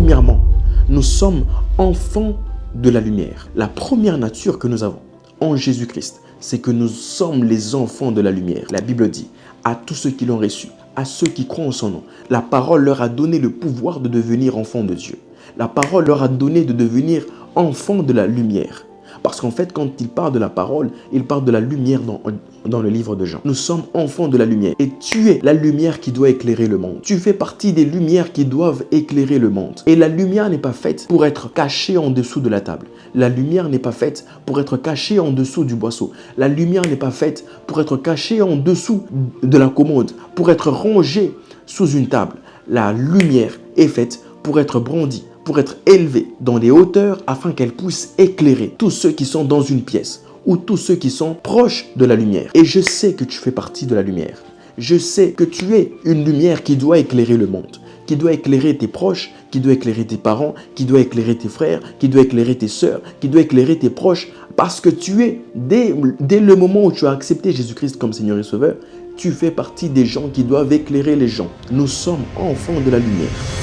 Premièrement, nous sommes enfants de la lumière. La première nature que nous avons en Jésus-Christ, c'est que nous sommes les enfants de la lumière. La Bible dit, à tous ceux qui l'ont reçu, à ceux qui croient en son nom, la parole leur a donné le pouvoir de devenir enfants de Dieu. La parole leur a donné de devenir enfants de la lumière. Parce qu'en fait, quand il parle de la parole, il parle de la lumière dans le livre de Jean. Nous sommes enfants de la lumière et tu es la lumière qui doit éclairer le monde. Tu fais partie des lumières qui doivent éclairer le monde. Et la lumière n'est pas faite pour être cachée en dessous de la table. La lumière n'est pas faite pour être cachée en dessous du boisseau. La lumière n'est pas faite pour être cachée en dessous de la commode, pour être rangée sous une table. La lumière est faite pour être brandie, pour être élevée dans les hauteurs afin qu'elle puisse éclairer tous ceux qui sont dans une pièce ou tous ceux qui sont proches de la lumière. Et je sais que tu fais partie de la lumière. Je sais que tu es une lumière qui doit éclairer le monde, qui doit éclairer tes proches, qui doit éclairer tes parents, qui doit éclairer tes frères, qui doit éclairer tes sœurs, qui doit éclairer tes proches, parce que tu es, dès le moment où tu as accepté Jésus-Christ comme Seigneur et Sauveur, tu fais partie des gens qui doivent éclairer les gens. Nous sommes enfants de la lumière.